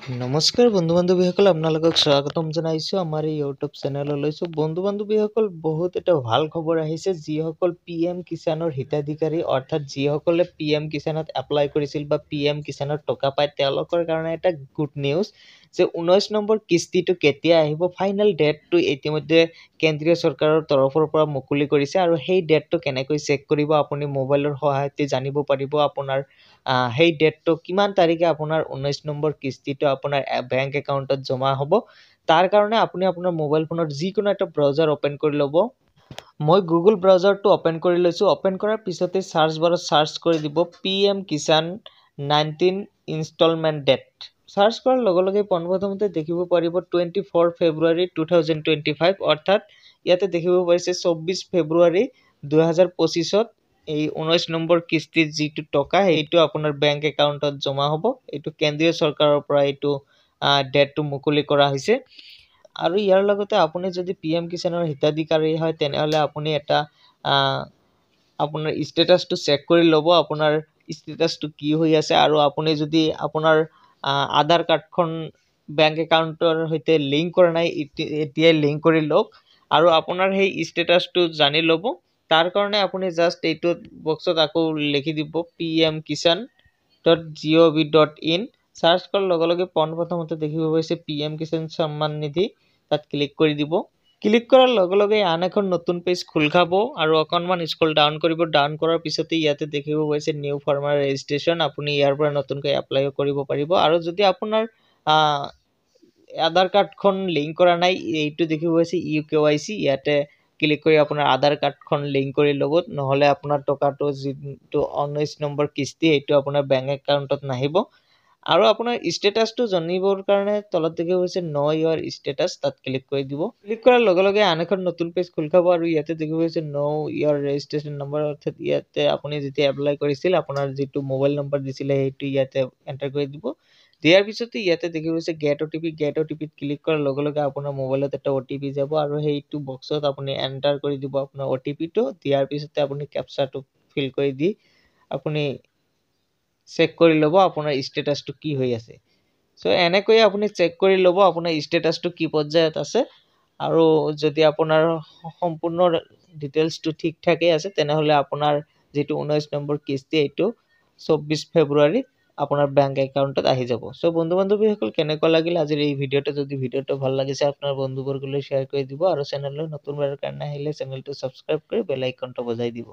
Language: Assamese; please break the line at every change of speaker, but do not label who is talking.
নমস্কাৰ বন্ধু বান্ধৱীসকল, আপোনালোকক স্বাগতম জনাইছো আমাৰ এই ইউটিউব চেনেললৈ। বন্ধু বান্ধৱীসকল, বহুত এটা ভাল খবৰ আহিছে। যিসকল PM কিষাণৰ হিতাধিকাৰী, অৰ্থাৎ যিসকলে PM কিষাণত এপ্লাই কৰিছিল বা PM কিষাণৰ টকা পায়, তেওঁলোকৰ কাৰণে এটা গুড নিউজ যে 19 নম্বৰ কিস্তিটো কেতিয়া আহিব, ফাইনেল ডেটটো ইতিমধ্যে কেন্দ্ৰীয় চৰকাৰৰ তৰফৰ পৰা মুকলি কৰিছে। আৰু সেই ডেটটো কেনেকৈ চেক কৰিব আপুনি মোবাইলৰ সহায়তে জানিব পাৰিব। আপোনাৰ সেই ডেটটো কিমান তাৰিখে আপোনাৰ 19 নম্বৰ কিস্তিটো আপোনাৰ বেংক একাউণ্টত জমা হ'ব। তাৰ কাৰণে আপুনি আপোনাৰ মোবাইল ফোনৰ যিকোনো এটা ব্ৰাউজাৰ ওপেন কৰি ল'ব। মই গুগল ব্ৰাউজাৰটো ওপেন কৰি লৈছোঁ। ওপেন কৰাৰ পিছতে চাৰ্চ বাৰত চাৰ্চ কৰি দিব PM Kisan 19 installment date. Search কৰাৰ লগে লগে পোনপ্ৰথমতে দেখিব পাৰিব 24 ফেব্ৰুৱাৰী 2025, অৰ্থাৎ ইয়াতে দেখিব পাৰিছে 24 ফেব্ৰুৱাৰী 2025 এই 19 নম্বৰ কিস্তিৰ যিটো টকা সেইটো আপোনাৰ বেংক একাউণ্টত জমা হ'ব। এইটো কেন্দ্ৰীয় চৰকাৰৰ পৰা এইটো ডেটটো মুকলি কৰা হৈছে। আৰু ইয়াৰ লগতে আপুনি যদি PM কিষাণৰ হিতাধিকাৰী হয়, তেনেহ'লে আপুনি এটা আপোনাৰ ষ্টেটাছটো চেক কৰি ল'ব, আপোনাৰ ষ্টেটাছটো কি হৈ আছে। আৰু আপুনি যদি আপোনাৰ আধাৰ কাৰ্ডখন বেংক একাউণ্টৰ সৈতে লিংক কৰা নাই, এতিয়াই লিংক কৰি লওক আৰু আপোনাৰ সেই ষ্টেটাছটো জানি ল'ব। তাৰ কাৰণে আপুনি জাষ্ট এইটো বক্সত আকৌ লিখি দিব pmkishan.gov.in। চাৰ্চ কৰাৰ লগে লগে পোনপ্ৰথমতে দেখিব পাইছে PM কিষাণ সন্মান নিধি, তাত ক্লিক কৰি দিব। ক্লিক কৰাৰ লগে লগে আন এখন নতুন পেজ খোল খাব আৰু অকণমান স্ক্ৰল ডাউন কৰিব। ডাউন কৰাৰ পিছতে ইয়াতে দেখিব পাইছে নিউ ফাৰ্মাৰ ৰেজিষ্ট্ৰেশ্যন। আপুনি ইয়াৰ পৰা নতুনকৈ এপ্লাইও কৰিব পাৰিব। আৰু যদি আপোনাৰ আধাৰ কাৰ্ডখন লিংক কৰা নাই, এইটো দেখিব পাইছে UKYC, ইয়াতে ক্লিক কৰি আপোনাৰ আধাৰ কাৰ্ডখন লিংক কৰি ল'ব, নহ'লে আপোনাৰ টকাটো যিটো 19 নম্বৰ কিস্তি সেইটো আপোনাৰ বেংক একাউণ্টত নাহিব। আৰু আপোনাৰ ষ্টেটাছটো জানিবৰ কাৰণে তলত দেখিব পাইছে নো ইয়ৰ ষ্টেটাছ, তাত ক্লিক কৰি দিব। ক্লিক কৰাৰ লগে লগে আন এখন নতুন পেজ খোল খাব আৰু ইয়াতে দেখিব পাইছে নো ইয়ৰ ৰেজিষ্ট্ৰেশ্যন নম্বৰ, অৰ্থাৎ ইয়াতে আপুনি যেতিয়া এপ্লাই কৰিছিল আপোনাৰ যিটো মোবাইল নম্বৰ দিছিলে সেইটো ইয়াতে এণ্টাৰ কৰি দিব। দিয়াৰ পিছতে ইয়াতে দেখিব পাইছে গেট OTP। গেট OTPত ক্লিক কৰাৰ লগে লগে আপোনাৰ মোবাইলত এটা OTP যাব আৰু সেইটো বক্সত আপুনি এণ্টাৰ কৰি দিব আপোনাৰ OTPটো। দিয়াৰ পিছতে আপুনি কেপচাটো ফিল কৰি দি আপুনি চেক কৰি ল'ব আপোনাৰ ষ্টেটাছটো কি হৈ আছে। এনেকৈয়ে আপুনি চেক কৰি ল'ব আপোনাৰ ষ্টেটাছটো কি পৰ্যায়ত আছে। আৰু যদি আপোনাৰ সম্পূৰ্ণ ডিটেইলছটো ঠিক ঠাকেই আছে, তেনেহ'লে আপোনাৰ যিটো 19 নম্বৰ কিস্তি এইটো 24 ফেব্ৰুৱাৰীত আপোনাৰ বেংক একাউণ্টত আহি যাব। বন্ধু বান্ধৱীসকল, কেনেকুৱা লাগিল আজিৰ এই ভিডিঅ'টো? যদি ভিডিঅ'টো ভাল লাগিছে আপোনাৰ বন্ধুবৰ্গলৈ শ্বেয়াৰ কৰি দিব আৰু চেনেললৈ নতুনবাৰৰ কাৰণে আহিলে চেনেলটো ছাবস্ক্ৰাইব কৰি বেল আইকনটো বজাই দিব।